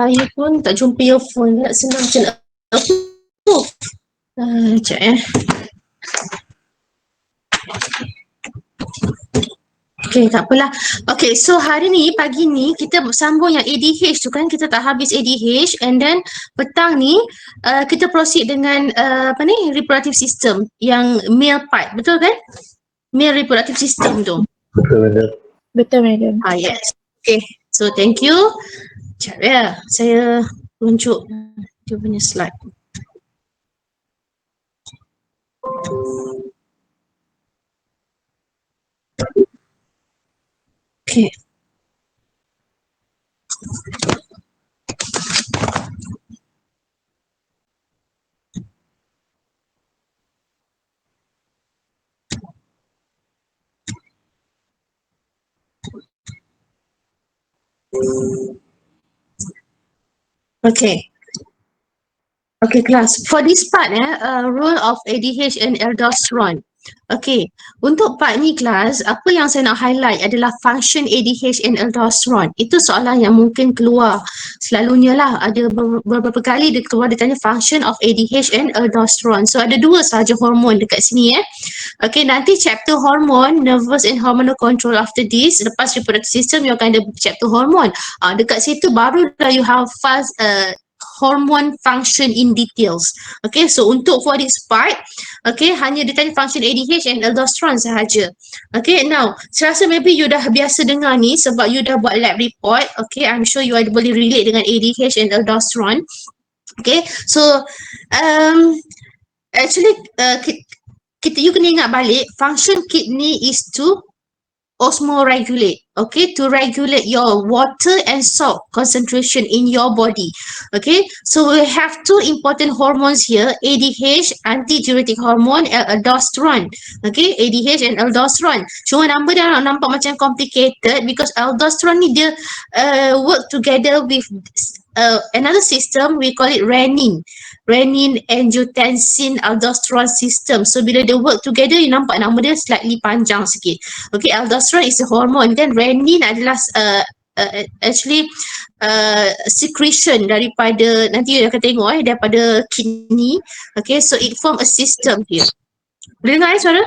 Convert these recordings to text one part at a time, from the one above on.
Saya pun tak jumpa earphone. Nak senang macam nak approve. Sekejap Okay, tak apalah. Okay, so hari ni, pagi ni, kita sambung yang ADH tu kan. Kita tak habis ADH and then petang ni, kita proceed dengan reproductive system yang male part. Betul kan? Male reproductive system tu. Betul, madam. Yes. Okay, so thank you. Sekejap ya, saya tunjuk dia punya slide. Okay. Okay. Okay, class. For this part, role of ADH and aldosterone. Okay, untuk part ni kelas, apa yang saya nak highlight adalah function ADH and aldosterone. Itu soalan yang mungkin keluar selalunya lah. Ada beberapa kali dia keluar, dia tanya function of ADH and aldosterone. So ada dua sahaja hormon dekat sini Okay, nanti chapter hormone, nervous and hormonal control after this. Lepas reproductive system, you akan ada chapter hormone. Dekat situ baru dah you have fast hormone function in details. Okay, so untuk for this part, okay, hanya ditanya function ADH and aldosterone sahaja. Okay, now, saya rasa maybe you dah biasa dengar ni sebab you dah buat lab report. Okay, I'm sure you ada boleh relate dengan ADH and aldosterone. Okay, so actually you kena ingat balik, function kidney is to osmoregulate, okay, to regulate your water and salt concentration in your body. Okay, so we have two important hormones here, ADH, antidiuretic hormone, and aldosterone. Okay, ADH and aldosterone. Cuma nama dia nampak macam complicated because aldosterone ni dia work together with another system, we call it renin, angiotensin, aldosterone system. So bila dia work together, you nampak nama dia slightly panjang sikit. Okay, aldosterone is a hormone, then renin adalah actually secretion daripada, nanti you akan tengok daripada kidney. Okay, so it form a system here. Boleh dengar suara?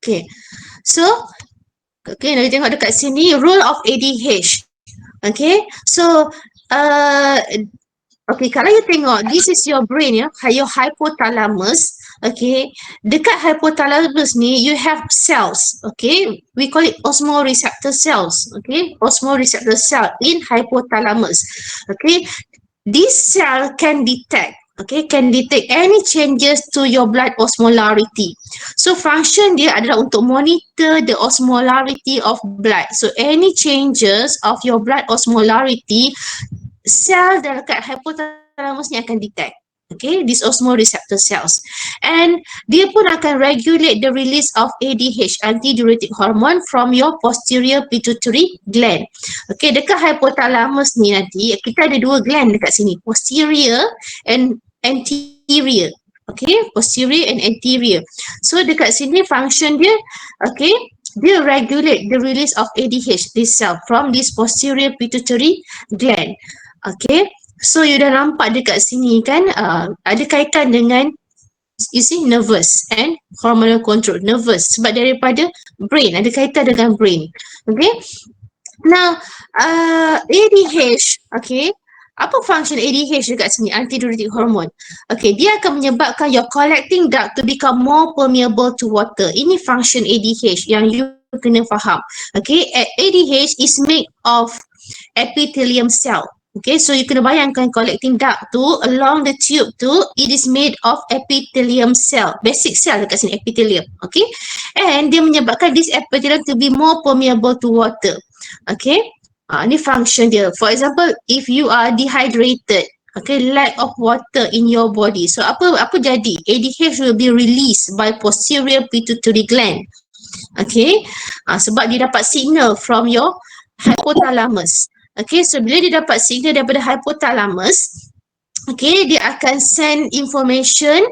Okay, so okay, nanti tengok dekat sini, role of ADH. Okay, so okay, kalau you tengok, this is your brain your hypothalamus. Okay, dekat hypothalamus ni you have cells. Okay, we call it osmoreceptor cells. Okay, osmoreceptor cell in hypothalamus. Okay, this cell can detect any changes to your blood osmolarity. So function dia adalah untuk monitor the osmolarity of blood. So any changes of your blood osmolarity, sel dekat hypothalamus ni akan detect. Okay, these osmoreceptor cells. And dia pun akan regulate the release of ADH, antidiuretic hormone, from your posterior pituitary gland. Okay, dekat hypothalamus ni nanti, kita ada dua gland dekat sini, posterior and anterior. Okay, posterior and anterior. So dekat sini function dia, okay, dia regulate the release of ADH, this cell, from this posterior pituitary gland. Okay, so you dah nampak dekat sini kan, ada kaitan dengan, you see, nervous and hormonal control. Nervous sebab daripada brain, ada kaitan dengan brain. Okay, now ADH, okay, apa function ADH dekat sini? Antidiuretic hormone. Okay, dia akan menyebabkan your collecting duct to become more permeable to water. Ini function ADH yang you kena faham. Okay, ADH is made of epithelium cell. Okay, so you kena bayangkan collecting duct tu, along the tube tu, it is made of epithelium cell, basic cell dekat sini, epithelium. Okay, and dia menyebabkan this epithelium to be more permeable to water. Okay, ni function dia. For example, if you are dehydrated, okay, lack of water in your body, so apa jadi? ADH will be released by posterior pituitary gland. Okay, sebab dia dapat signal from your hypothalamus. Okay, so bila dia dapat signal daripada hypothalamus, okay, dia akan send information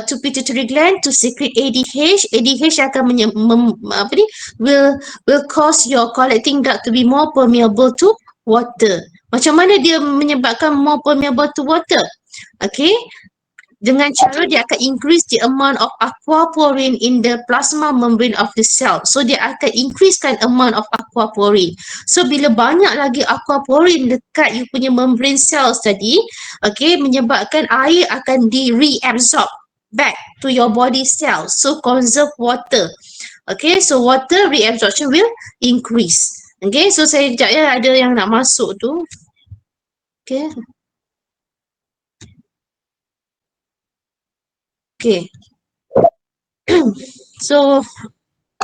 to pituitary gland to secrete ADH. ADH akan will cause your collecting duct to be more permeable to water. Macam mana dia menyebabkan more permeable to water? Okay, dengan cara dia akan increase the amount of aquaporin in the plasma membrane of the cell. So dia akan increasekan amount of aquaporin. So bila banyak lagi aquaporin dekat you punya membrane cells tadi, okay, menyebabkan air akan di reabsorb back to your body cells. So conserve water. Okay, so water reabsorption will increase. Okay, so saya sekejap ya, ada yang nak masuk tu. Okay. Okay. So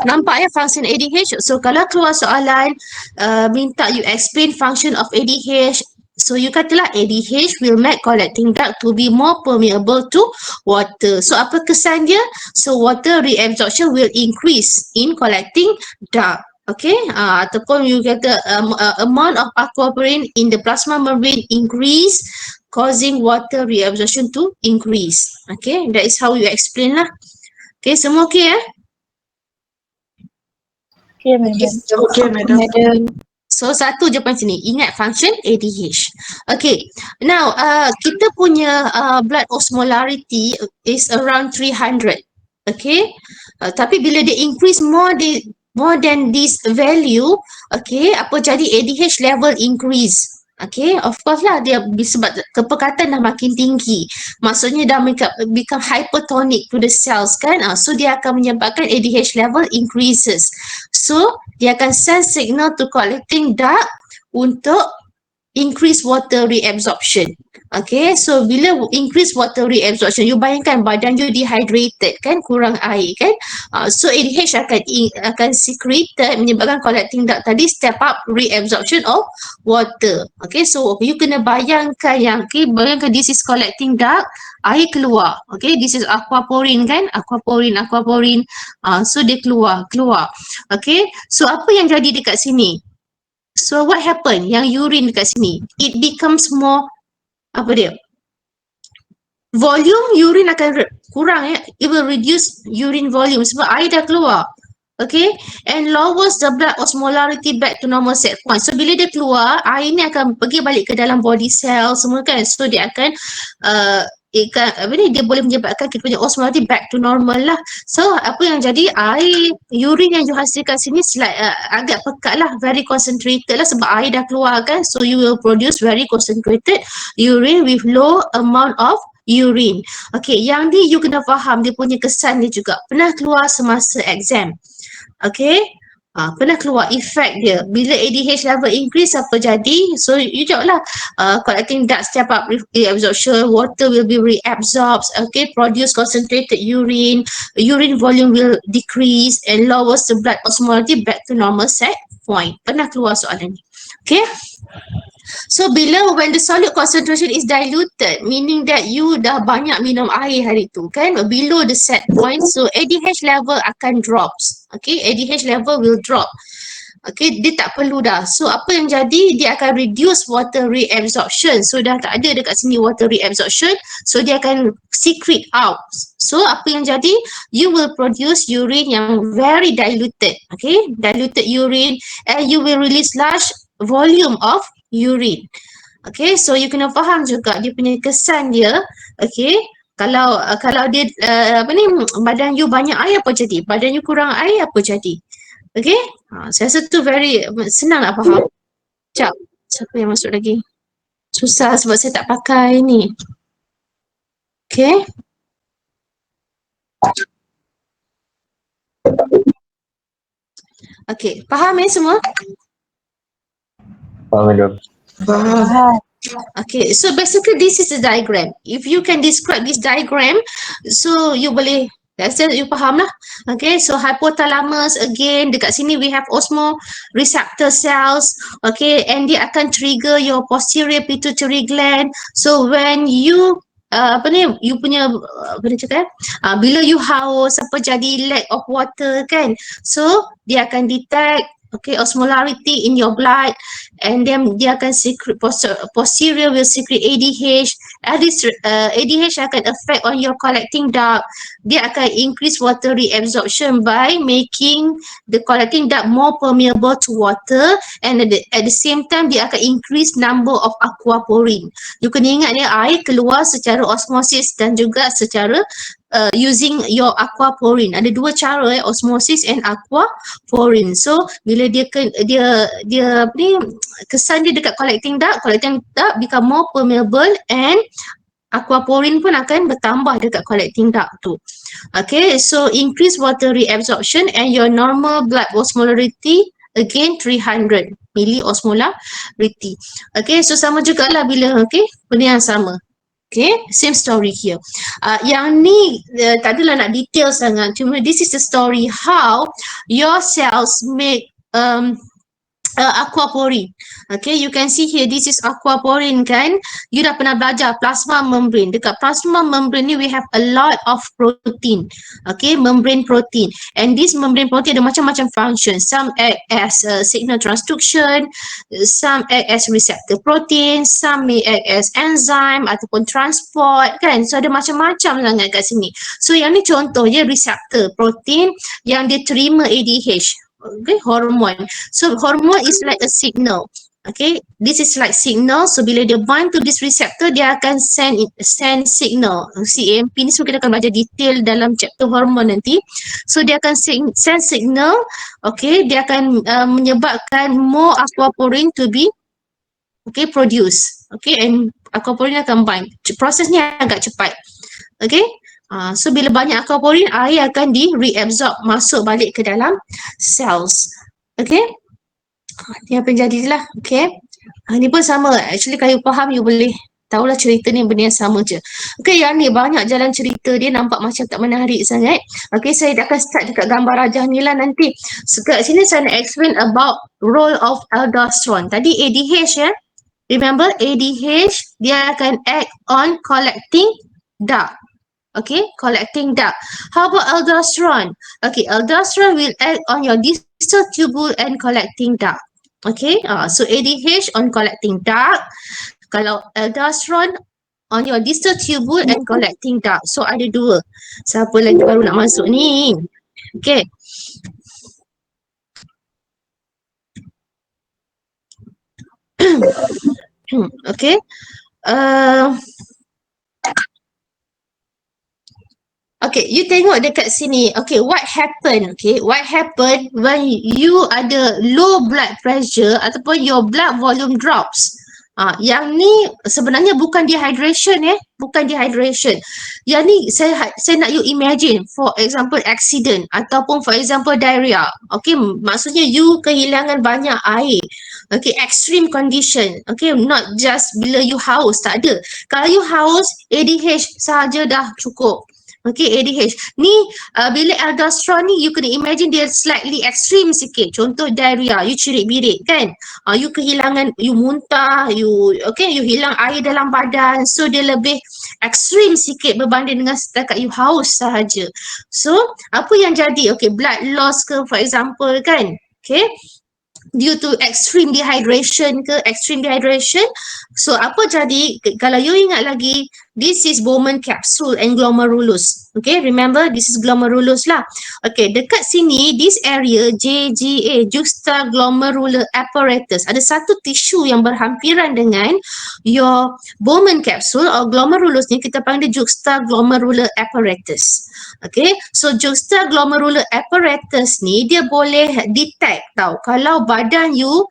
nampak ya function ADH. So kalau keluar soalan minta you explain function of ADH. So you katalah ADH will make collecting duct to be more permeable to water. So apa kesan dia? So water reabsorption will increase in collecting duct. Okay, ataupun you kata amount of aquaporin in the plasma membrane increase, causing water reabsorption to increase. Okay, that is how you explain lah. Okay, semua okay ya? Okay, madam. Okay, madam. So satu je point sini, ingat function ADH. Okay, now kita punya blood osmolarity is around 300. Okay, tapi bila dia increase more than this value, okay, apa jadi ADH level increase. Okay, of course lah dia sebab kepekatan dah makin tinggi. Maksudnya dah become hypertonic to the cells kan. So dia akan menyebabkan ADH level increases. So dia akan send signal to collecting duct untuk increase water reabsorption. Okay, so bila increase water reabsorption, you bayangkan badan you dehydrated kan, kurang air kan. So ADH akan secreted menyebabkan collecting duct tadi step up reabsorption of water. Okay, so you kena bayangkan yang, okay, bayangkan this is collecting duct, air keluar. Okay, this is aquaporin kan, aquaporin. So dia keluar. Okay, so apa yang jadi dekat sini? So what happen? Yang urine dekat sini, it becomes more, apa dia? Volume urine akan kurang ya. It will reduce urine volume sebab air dah keluar. Okay, and lowers the blood osmolarity back to normal set point. So bila dia keluar, air ni akan pergi balik ke dalam body cell semua kan. So dia akan dia boleh menyebabkan kita punya osmolarity back to normal lah. So apa yang jadi, air urine yang you hasilkan sini agak pekat lah, very concentrated lah sebab air dah keluar kan. So you will produce very concentrated urine with low amount of urine. Okay, yang ni you kena faham dia punya kesan dia juga. Pernah keluar semasa exam. Okay, pernah keluar efek dia. Bila ADH level increase apa jadi? So you jawablah, collecting duct step up reabsorption, water will be reabsorbed, okay, produce concentrated urine volume will decrease and lowers the blood osmolarity back to normal set point. Pernah keluar soalan ni. Okay. So when the solid concentration is diluted, meaning that you dah banyak minum air hari tu kan, below the set point, so ADH level akan drops. Okay, ADH level will drop. Okay, dia tak perlu dah. So apa yang jadi, dia akan reduce water reabsorption. So dah tak ada dekat sini water reabsorption, so dia akan secrete out. So apa yang jadi, you will produce urine yang very diluted. Okay, diluted urine, and you will release large volume of urine. Okay, so you kena faham juga dia punya kesan dia. Okay, kalau dia badan you banyak air apa jadi? Badan you kurang air apa jadi? Okay, saya rasa tu very senang nak faham. Sekejap, siapa yang masuk lagi? Susah sebab saya tak pakai ni. Okay. Okay, faham semua? Faham, madam. Faham. Okay, so basically this is a diagram. If you can describe this diagram, so you boleh, that's it, you faham lah. Okay, so hypothalamus again, dekat sini we have osmoreceptor cells. Okay, and dia akan trigger your posterior pituitary gland. So when you you punya bila you haus apa jadi lack of water kan, so dia akan detect okay, osmolarity in your blood, and then dia akan secret posterior will secret ADH. ADH akan affect on your collecting duct. Dia akan increase water reabsorption by making the collecting duct more permeable to water, and at the same time dia akan increase number of aquaporin. You kena ingat ni, air keluar secara osmosis dan juga secara using your aquaporin. Ada dua cara, osmosis and aquaporin. So bila dia apa ni, kesan dia dekat collecting duct become more permeable, and aquaporin pun akan bertambah dekat collecting duct tu. Okay, so increase water reabsorption and your normal blood osmolarity again 300 milliosmolarity. Okay, so sama jugalah bila, okay, benda yang sama. Okay, same story here. Yang ni tak adalah nak detail sangat, cuma this is the story how your cells make aquaporin. Okay, you can see here, this is aquaporin kan. You dah pernah belajar plasma membrane. Dekat plasma membrane ni we have a lot of protein. Okay, membrane protein. And this membrane protein ada macam-macam function. Some act as signal transduction, some act as receptor protein, some may act as enzyme ataupun transport kan. So ada macam-macam sangat kat sini. So yang ni contoh je receptor protein yang dia terima ADH. Okay, hormone. So hormone is like a signal. Okay, this is like signal. So bila dia bind to this receptor, dia akan send signal. CAMP ni semua kita akan belajar detail dalam chapter hormone nanti. So dia akan send signal. Okay, dia akan menyebabkan more aquaporin to be produce. Okay, and aquaporin akan bind. Prosesnya agak cepat. Okay. So bila banyak aquaporin, air akan reabsorb, masuk balik ke dalam cells. Okay. Ni apa yang jadi lah. Okay. Ni pun sama. Actually kalau you faham, you boleh tahulah cerita ni benda yang sama je. Okay, yang ni banyak jalan cerita dia, nampak macam tak menarik sangat. Okay, saya akan start dekat gambar rajah ni lah nanti. So kat sini saya nak explain about role of aldosterone. Tadi ADH ya. Remember ADH, dia akan act on collecting duct. Okay, collecting duct. How about aldosterone? Okay, aldosterone will act on your distal tubule and collecting duct. Okay, so ADH on collecting duct. Kalau aldosterone on your distal tubule and collecting duct. So ada dua. Siapa lagi baru nak masuk ni? Okay. Okay. Okay, you tengok dekat sini. Okay, what happened? Okay, what happened when you ada low blood pressure ataupun your blood volume drops? Yang ni sebenarnya bukan dehydration bukan dehydration. Yang ni saya nak you imagine, for example accident ataupun for example diarrhea. Okay, maksudnya you kehilangan banyak air. Okay, extreme condition. Okay, not just bila you haus, tak ada. Kalau you haus, ADH sahaja dah cukup. Okay, ADH. Ni bila aldosterone ni you kena imagine dia slightly extreme sikit. Contoh diarrhea, you cerit-birit kan. You kehilangan, you muntah, you hilang air dalam badan. So dia lebih extreme sikit berbanding dengan setakat you haus sahaja. So apa yang jadi? Okay, blood loss ke for example kan. Okay. Due to extreme dehydration. So apa jadi, kalau you ingat lagi, this is Bowman capsule and glomerulus. Okay, remember this is glomerulus lah. Okay, dekat sini this area JGA, juxtaglomerular apparatus, ada satu tisu yang berhampiran dengan your Bowman capsule or glomerulus ni, kita panggil juxtaglomerular apparatus. Okay, so juxtaglomerular apparatus ni dia boleh detect tau kalau badan you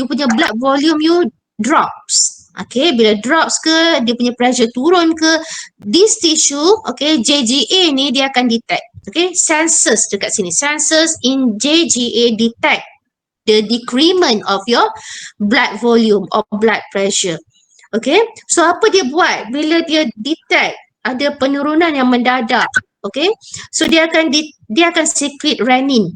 punya blood volume you drops. Okay, bila drops ke, dia punya pressure turun ke, this tissue, okay, JGA ni dia akan detect. Okay, sensors dekat sini, sensors in JGA detect the decrement of your blood volume or blood pressure. Okay, so apa dia buat bila dia detect ada penurunan yang mendadak? Okay, so dia akan secrete renin.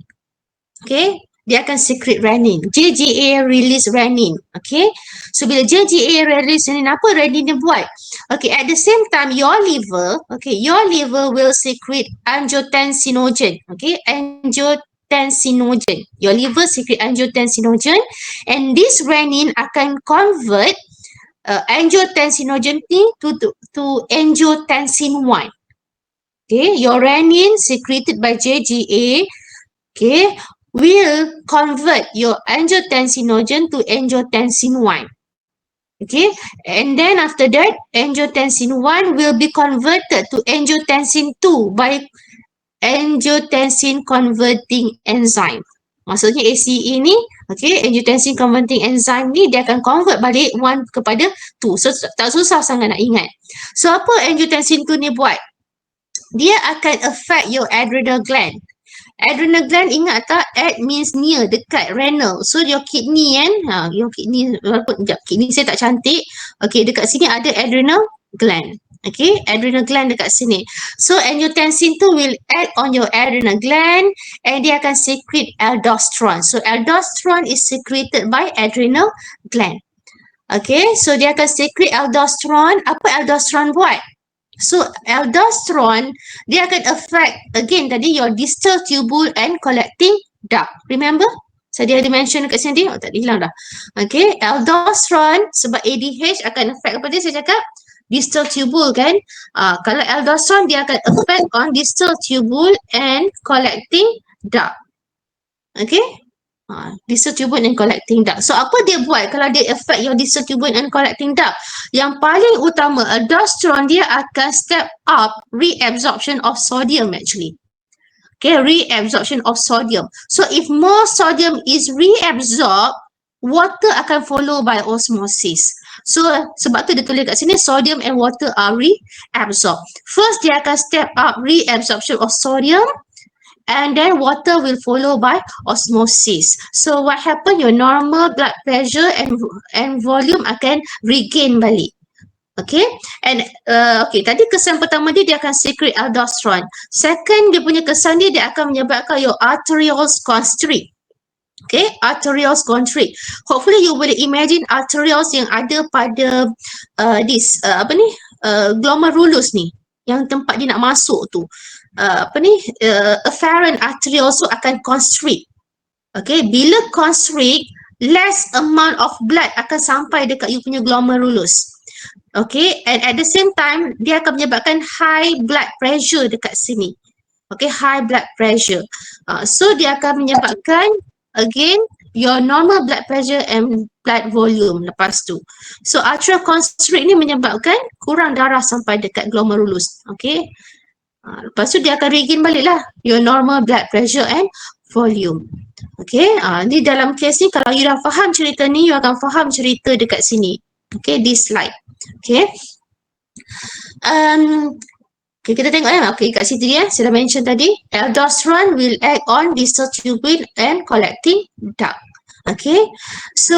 Okay, dia akan secrete renin. JGA release renin. Okay, so bila JGA release renin, apa renin dia buat? Okay, at the same time your liver will secrete angiotensinogen. Okay, angiotensinogen. Your liver secrete angiotensinogen, and this renin akan convert angiotensinogen to angiotensin 1. Okay, your renin secreted by JGA, okay, will convert your angiotensinogen to angiotensin 1. Okay, and then after that, angiotensin 1 will be converted to angiotensin 2 by angiotensin converting enzyme. Maksudnya ACE ni, okay, angiotensin converting enzyme ni dia akan convert balik 1 kepada 2. So tak susah sangat nak ingat. So apa angiotensin 2 ni buat? Dia akan affect your adrenal gland. Adrenal gland, ingat tak? Ad means near, dekat, renal. So your kidney kan, your kidney, walaupun kidney saya tak cantik. Okay, dekat sini ada adrenal gland. Okay, adrenal gland dekat sini. So angiotensin tu will act on your adrenal gland and dia akan secrete aldosterone. So aldosterone is secreted by adrenal gland. Okay, so dia akan secrete aldosterone. Apa aldosterone buat? So aldosterone dia akan affect again tadi your distal tubule and collecting duct. Remember? Saya ada mention dekat sini. Oh, tak hilang dah. Okay, aldosterone sebab ADH akan affect apa dia saya cakap? Distal tubule kan? Kalau aldosterone dia akan affect on distal tubule and collecting duct. Okay? Distal tubule and collecting duct. So apa dia buat kalau dia affect your distal tubule and collecting duct? Yang paling utama, aldosterone dia akan step up reabsorption of sodium actually. Okay, reabsorption of sodium. So if more sodium is reabsorbed, water akan follow by osmosis. So sebab tu dia tulis kat sini sodium and water are reabsorbed. First dia akan step up reabsorption of sodium, and then water will follow by osmosis. So what happen? Your normal blood pressure and volume akan regain balik. Okay, and okay, tadi kesan pertama dia akan secrete aldosterone. Second, dia punya kesan dia akan menyebabkan your arterioles constrict. Okay, arterioles constrict. Hopefully you will imagine arterioles yang ada pada glomerulus ni, yang tempat dia nak masuk tu. Afferent arterioles tu akan constrict. Okay, bila constrict, less amount of blood akan sampai dekat you punya glomerulus. Okay, and at the same time, dia akan menyebabkan high blood pressure dekat sini. Okay, high blood pressure. So dia akan menyebabkan again your normal blood pressure and blood volume lepas tu. So arterial constrict ni menyebabkan kurang darah sampai dekat glomerulus. Okay. Lepas tu dia akan regain balik lah your normal blood pressure and volume. Okay, ni dalam kes ni kalau you dah faham cerita ni, you akan faham cerita dekat sini. Okay, this slide. Okay. Okay, kita tengok ya. Okay, kat situ dia, saya dah mention tadi, aldosterone will act on distal tubule and collecting duct. Okay, so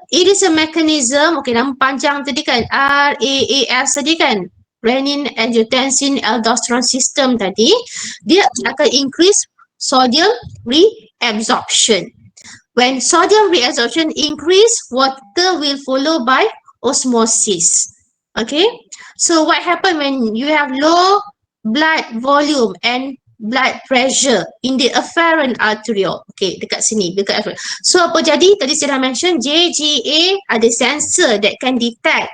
it is a mechanism, okay, nama panjang tadi kan, RAAS tadi kan, renin, angiotensin, aldosterone system tadi, dia akan increase sodium reabsorption. When sodium reabsorption increase, water will follow by osmosis. Okay, so what happen when you have low blood volume and blood pressure in the afferent arteriole? Okay, dekat sini, dekat afferent. So apa jadi? Tadi saya dah mention JGA ada sensor that can detect,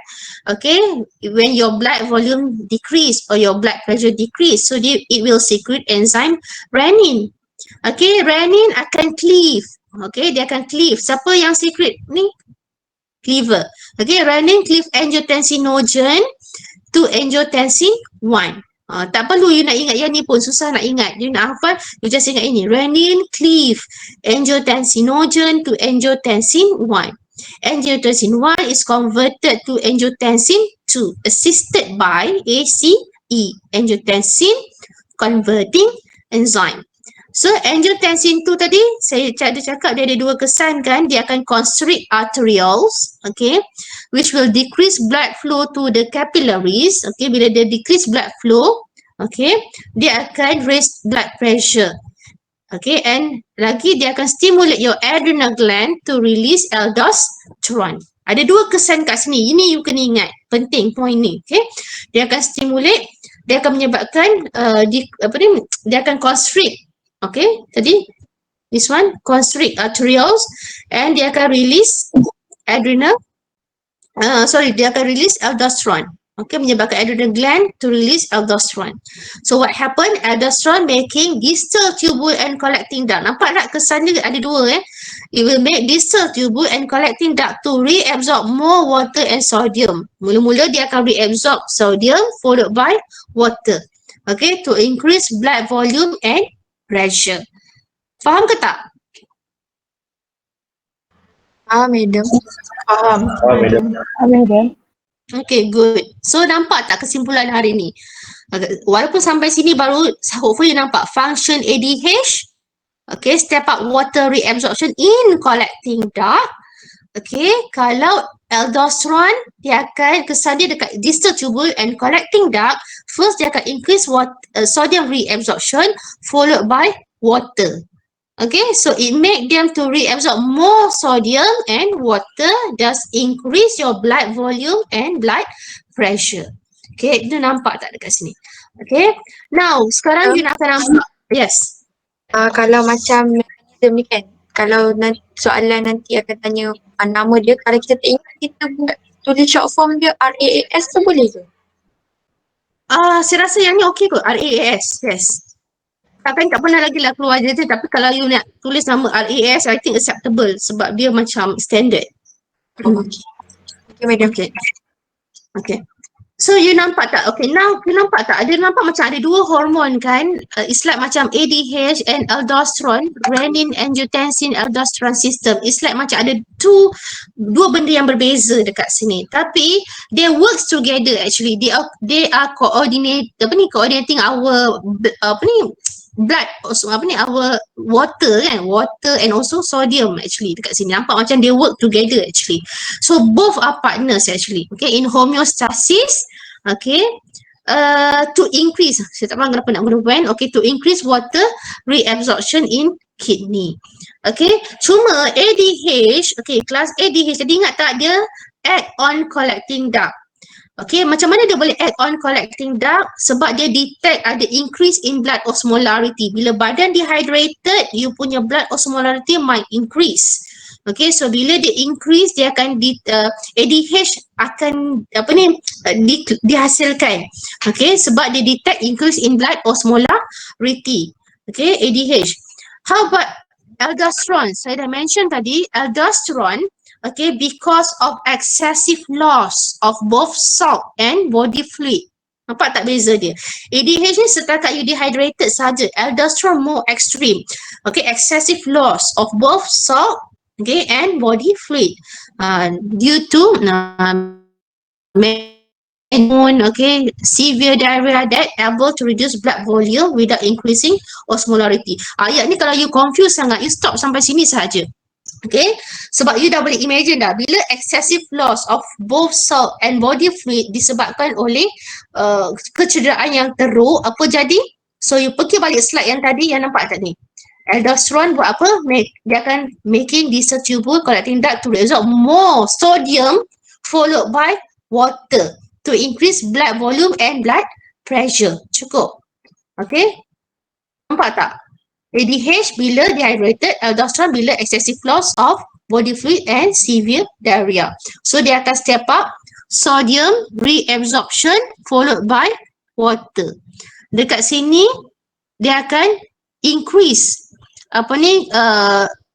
okay, when your blood volume decrease or your blood pressure decrease. So it will secrete enzyme renin. Okay, renin akan cleave. Okay, dia akan cleave. Siapa yang secrete ni? Cleaver. Okay, renin cleave angiotensinogen to angiotensin 1. Tak perlu you nak ingat yang ni pun, susah nak ingat. You nak hafal, you just ingat ini. Renin cleave angiotensinogen to angiotensin 1. Angiotensin 1 is converted to angiotensin 2 assisted by ACE, angiotensin converting enzyme. So angiotensin 2 tadi saya ada cakap dia ada dua kesan kan, dia akan constrict arterioles, okay, which will decrease blood flow to the capillaries. Okay, bila dia decrease blood flow, okay, dia akan raise blood pressure. Okay, and lagi dia akan stimulate your adrenal gland to release aldosterone. Ada dua kesan kat sini, ini you kena ingat, penting point ni. Okay, dia akan stimulate, dia akan menyebabkan dia akan constrict. Okay, tadi This one constrict arterioles and dia akan release adrenal dia akan release aldosterone. Okay, menyebabkan adrenal gland to release aldosterone. So what happen? Aldosterone making distal tubule and collecting duct. Nampak tak kesan dia ada dua It will make distal tubule and collecting duct to reabsorb more water and sodium. Mula-mula dia akan reabsorb sodium followed by water. Okay, to increase blood volume and pressure. Faham ke tak? Madam. Faham, madam. Madam. Okay, good. So, nampak tak kesimpulan hari ni? Walaupun sampai sini baru, hopefully nampak function ADH. Okay, step up water reabsorption in collecting duct. Okay, kalau aldosterone, dia akan kesan dia dekat distal tubule and collecting duct. First, dia akan increase sodium reabsorption followed by water. Okay, so it make them to reabsorb more sodium and water, thus increase your blood volume and blood pressure. Okay, itu nampak tak dekat sini? Okay, now sekarang you nak akan nampak. Yes. Kalau macam mekanism ni kan, kalau nanti soalan nanti akan tanya nama dia, kalau kita tak ingat kita buat tulis short form dia RAAS tu boleh ke? Saya rasa yang ni okay kot, RAAS, yes. Takkan tak pernah lagi lah keluar je, tapi kalau you nak tulis nama RAS, I think acceptable sebab dia macam standard. Okay. Okay, madam. Okay. Okay. So you nampak tak? Okay, now you nampak tak? Ada nampak macam ada dua hormon kan? It's like macam ADH and aldosterone, renin, angiotensin, aldosterone system. It's like macam ada dua benda yang berbeza dekat sini. Tapi they works together actually. They are coordinating our blood, our water kan, water and also sodium actually dekat sini. Nampak macam they work together actually. So both are partners actually. Okay, in homeostasis, okay, to increase, saya tak tahu kenapa nak guna when, okay, to increase water reabsorption in kidney. Okay, cuma ADH, okay, kelas ADH, jadi ingat tak dia add on collecting duct. Okay, macam mana dia boleh add on collecting duct? Sebab dia detect ada increase in blood osmolarity. Bila badan dehydrated, you punya blood osmolarity might increase. Okay, so bila dia increase, dia akan ADH akan dihasilkan. Okay, sebab dia detect increase in blood osmolarity. Okay, ADH. How about aldosterone? Saya dah mention tadi, aldosterone, okay, because of excessive loss of both salt and body fluid. Nampak tak beza dia? ADH ni setakat you dehydrated saja. Aldosterone more extreme. Okay, excessive loss of both salt, okay, and body fluid. Due to okay, severe diarrhea that able to reduce blood volume without increasing osmolarity. Ayat ni kalau you confuse sangat, you stop sampai sini sahaja. Okay, sebab you dah boleh imagine dah bila excessive loss of both salt and body fluid disebabkan oleh kecederaan yang teruk, apa jadi? So you pergi balik slide yang tadi yang nampak tak ni? Aldosterone buat apa? Dia akan making distal tubule collecting duct to reabsorb more sodium followed by water to increase blood volume and blood pressure. Cukup. Okay? Nampak tak? ADH bila dehydrated, aldosterone bila excessive loss of body fluid and severe diarrhea. So dia akan step up sodium reabsorption followed by water. Dekat sini dia akan increase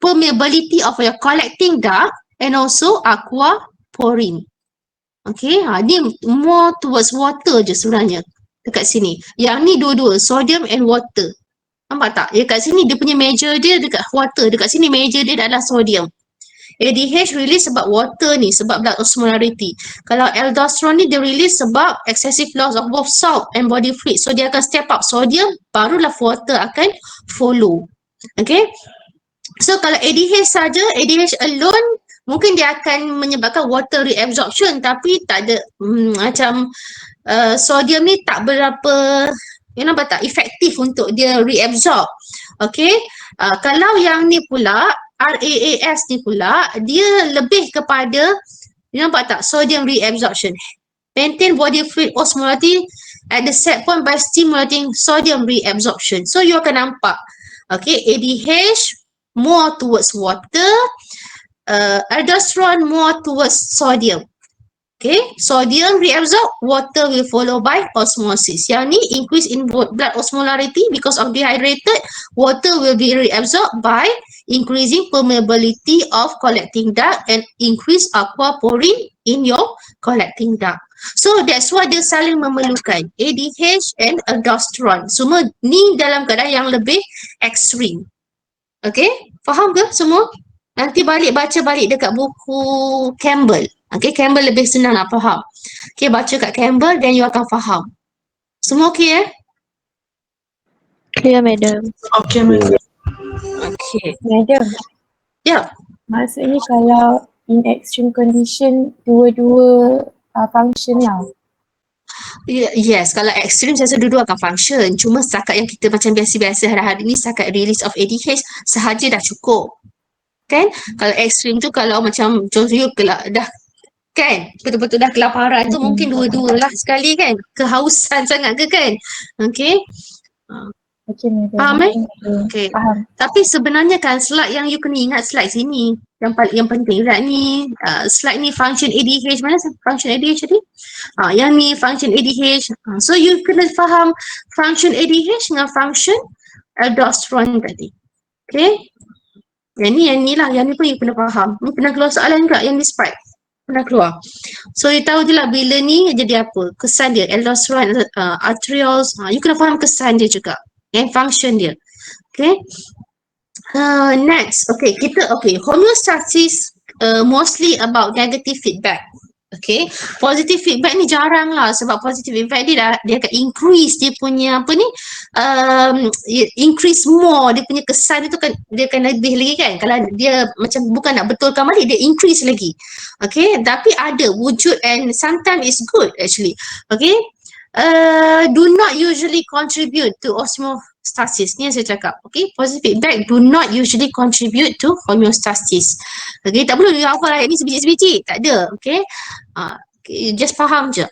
permeability of your collecting duct and also aqua pouring. Okay, ni more towards water je sebenarnya dekat sini. Yang ni dua-dua, sodium and water. Nampak tak? Dekat sini dia punya measure dia dekat water. Dekat sini measure dia adalah sodium. ADH release sebab water ni, sebab blood osmolarity. Kalau aldosterone ni dia release sebab excessive loss of both salt and body fluid. So dia akan step up sodium, barulah water akan follow. Okay? So kalau ADH saja, ADH alone, mungkin dia akan menyebabkan water reabsorption tapi tak ada macam sodium ni tak berapa nampak tak efektif untuk dia reabsorb. Okay, kalau yang ni pula RAAS ni pula dia lebih kepada nampak tak sodium reabsorption, maintain body fluid osmolarity at the set point by stimulating sodium reabsorption. So you akan nampak okay, ADH more towards water, aldosterone more towards sodium. Okay, sodium reabsorb, water will follow by osmosis. Yang ni increase in blood osmolarity because of dehydrated, water will be reabsorbed by increasing permeability of collecting duct and increase aquaporin in your collecting duct. So that's why dia saling memerlukan ADH and aldosterone. Semua ni dalam keadaan yang lebih ekstrim. Okay, faham ke semua? Nanti baca balik dekat buku Campbell. Okay, Campbell lebih senang nak faham. Okay, baca kat Campbell then you akan faham. Semua okay Clear, madam. Okay, madam. Okay. Madam, Ya, maksudnya kalau in extreme condition, dua-dua function lah. yes, kalau ekstrim saya rasa dua-dua akan function. Cuma setakat yang kita macam biasa-biasa hari-hari ni setakat release of ADH sahaja dah cukup. Kan? Kalau ekstrim tu kalau macam contoh you dah kan betul-betul dah kelaparan tu mungkin dua-dua lah sekali kan. Kehausan sangat ke kan? Okay. Okay, madam. Faham Okay. Faham. Tapi sebenarnya kan slide yang you kena ingat slide sini. Yang penting slide ni, slide ni function ADH. Mana function ADH tadi? Yang ni function ADH. So you kena faham function ADH dengan function aldosterone tadi. Okay? Yang ni lah. Yang ni pun you kena faham. Ni pernah keluar soalan tak yang ni sprite? Pernah keluar. So you tahu je lah bila ni jadi apa. Kesan dia. Aldosterone, arterioles. You kena faham kesan dia juga. And function dia. Okay. Next, homeostasis mostly about negative feedback. Okay, positive feedback ni jarang lah sebab positive feedback dia akan increase dia punya apa ni, increase more dia punya kesan itu kan dia akan lebih lagi kan kalau dia macam bukan nak betulkan balik dia increase lagi. Okay, tapi ada wujud and sometimes it's good actually. Okay, do not usually contribute to homeostasis. Ni yang saya cakap. Okay, positive feedback do not usually contribute to homeostasis. Okay, tak perlu you hafal ayat ni sebiji-sebiji. Tak ada. Okay. Okay, just faham je.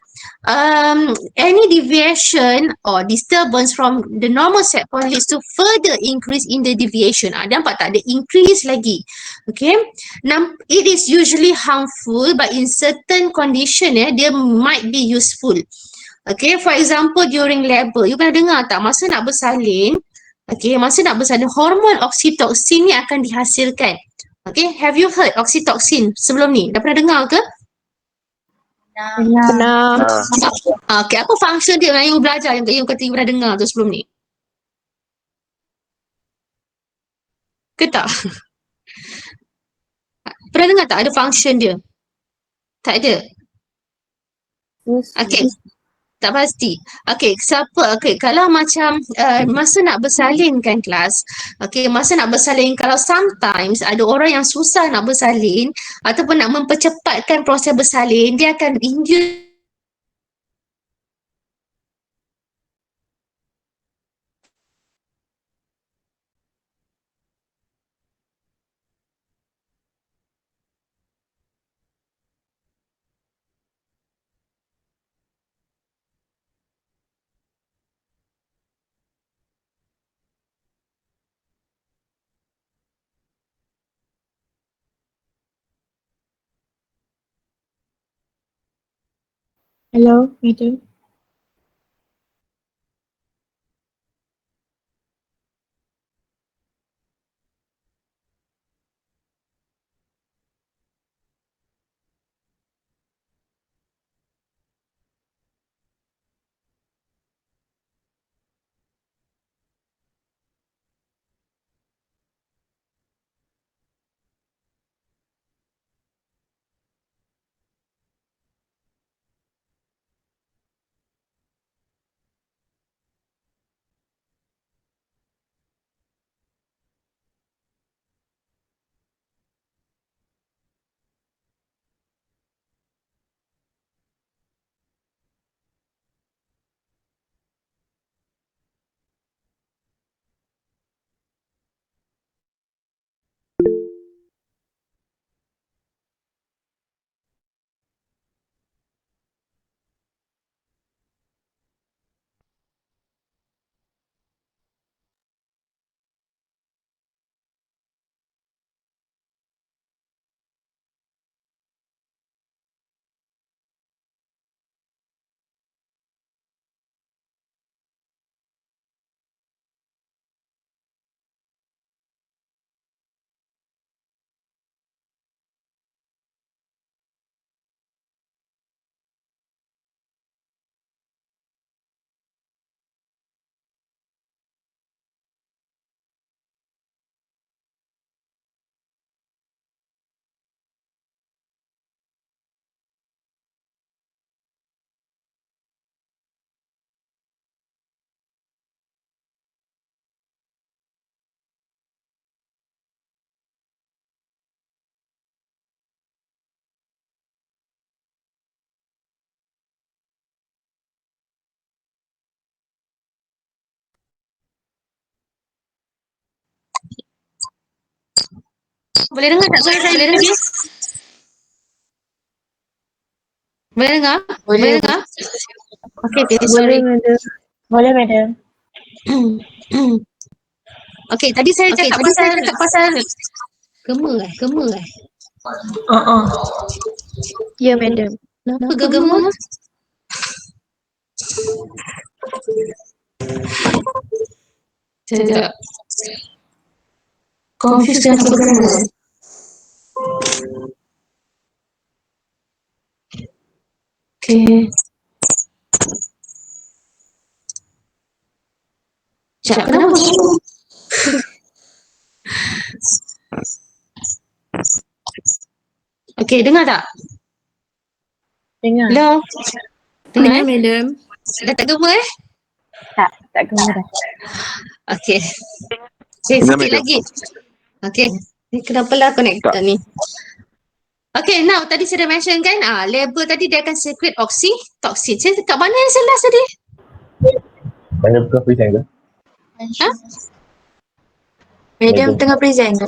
Any deviation or disturbance from the normal set point leads to further increase in the deviation. Nampak tak? Ada increase lagi. Okay. Now, it is usually harmful but in certain condition dia might be useful. Okay, for example during labor, you pernah dengar tak masa nak bersalin, okay, masa nak bersalin hormon oksitoksin ni akan dihasilkan. Okay, have you heard oksitoksin sebelum ni? Dah pernah dengar ke? Pernah. Okay, apa function dia yang you belajar, yang kata you pernah dengar tu sebelum ni? Ke tak? Pernah dengar tak ada function dia? Tak ada? Okay. Tak pasti. Okay, siapa? Okay, kalau macam masa nak bersalin kan kelas. Okay, masa nak bersalin, kalau sometimes ada orang yang susah nak bersalin ataupun nak mempercepatkan proses bersalin, dia akan induce Hello, madam. Boleh dengar tak suara saya tadi? Boleh dengar? Boleh, Boleh dengar? Okay, okay, Boleh, sorry. madam. Boleh, madam. Okay, tadi saya cakap pasal gema eh? Gema eh? Ya, madam. Kenapa gema? Sekejap. Confused kenapa gema? Okay. Sekejap, kenapa gema? Okay, dengar tak? Dengar. Hello? Dengar eh? madam. Dah tak gema eh? Tak kena dah. Okay. Okay, sikit lagi. Okay. Ni kenapa lah connected ni? Okay, now tadi saya dah mention kan, label tadi dia akan secret oxytocin. Saya kat mana yang saya last tadi? Saya bukan present ke? Ha? Madam tengah present tu.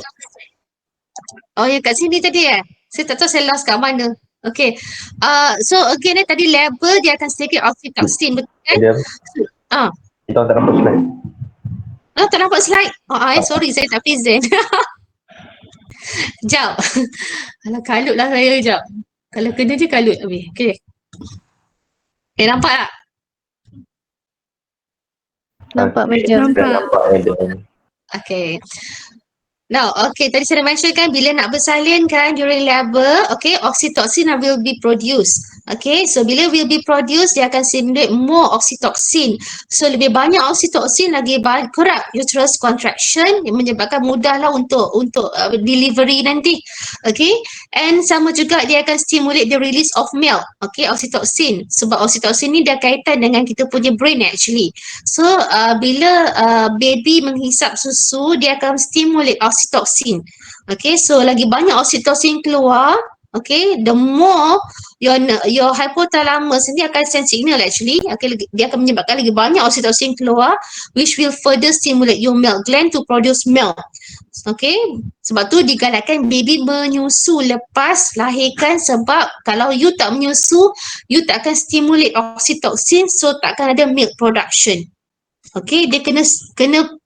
Oh, ya kat sini tadi eh? Saya tak tahu saya lost kat mana. Okay. So again tadi label dia akan secret oxytocin, betul kan? Madam, Ah, kita tak nampak slide. tak nampak slide? Sorry, saya tak present. Sekejap. Alah, kalut lah saya sekejap. Kalau kena je kalut habis. Okay. Okay, nampak tak? Nampak, madam. Nampak, madam. Okay. Now, okay, tadi saya dah mention kan bila nak bersalin kan during labor, okay, oxytocin will be produced. Okay, so bila will be produced, dia akan stimulate more oxytocin. So, lebih banyak oxytocin, lagi kerap uterus contraction yang menyebabkan mudahlah untuk delivery nanti. Okay, and sama juga dia akan stimulate the release of milk. Okay, oxytocin. Sebab oxytocin ni dia kaitan dengan kita punya brain actually. So, bila baby menghisap susu, dia akan stimulate oxytocin. Okay, so lagi banyak oxytocin keluar, okay, the more your hypothalamus ni akan send signal actually. Okay, dia akan menyebabkan lagi banyak oxytocin keluar, which will further stimulate your milk gland to produce milk. Okay, sebab tu digalakkan baby menyusu lepas lahirkan, sebab kalau you tak menyusu, you tak akan stimulate oxytocin, so tak akan ada milk production. Okay, dia kena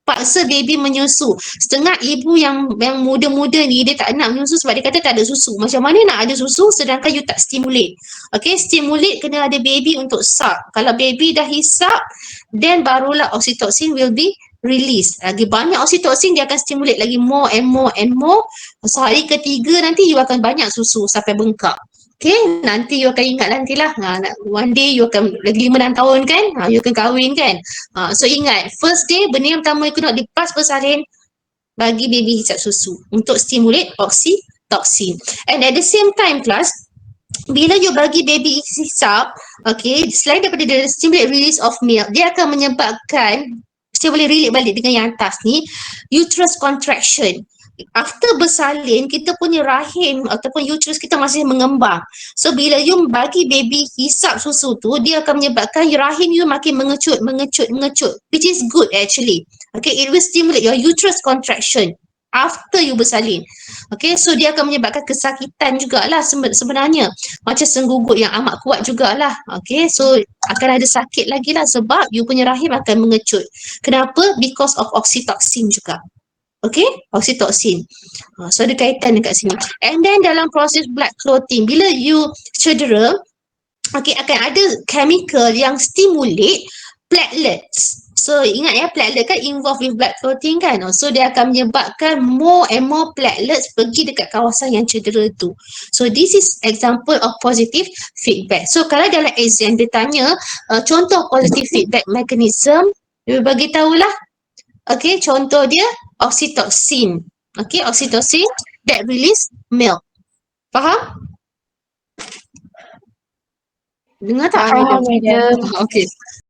paksa baby menyusu. Setengah ibu yang muda-muda ni dia tak nak menyusu sebab dia kata tak ada susu. Macam mana nak ada susu sedangkan you tak stimulate? Okay, stimulate kena ada baby untuk suck. Kalau baby dah hisap, then barulah oxytocin will be released. Lagi banyak oxytocin dia akan stimulate lagi more and more and more. So hari ketiga nanti you akan banyak susu sampai bengkak. Okay, nanti you akan ingat nantilah. One day you akan lagi 5-6 tahun kan, you akan kahwin kan. So ingat, first day benda yang pertama you kena lepas bersalin, bagi baby hisap susu untuk stimulate oxytocin. And at the same time class, bila you bagi baby hisap, okay, selain daripada dia stimulate release of milk, dia akan menyebabkan, saya boleh relate balik dengan yang atas ni, uterus contraction. After bersalin, kita punya rahim ataupun uterus kita masih mengembang. So bila you bagi baby hisap susu tu, dia akan menyebabkan rahim you makin mengecut, which is good actually. Okay, it will stimulate your uterus contraction after you bersalin. Okay, so dia akan menyebabkan kesakitan jugalah sebenarnya. Macam senggugut yang amat kuat jugalah. Okay, so akan ada sakit lagi lah sebab you punya rahim akan mengecut. Kenapa? Because of oxytocin juga. Okay, oxytocin. So ada kaitan dekat sini. And then dalam proses blood clotting, bila you cedera, okay, akan ada chemical yang stimulate platelets. So ingat ya, platelet kan involved with blood clotting kan. So dia akan menyebabkan more and more platelets pergi dekat kawasan yang cedera tu. So this is example of positive feedback. So kalau dalam exam dia tanya contoh positive feedback mechanism, dia bagi tahulah. Okay, contoh dia oxytocin. Okay, oxytocin that release milk. Faham? Dengar tak? Faham, madam. Okay.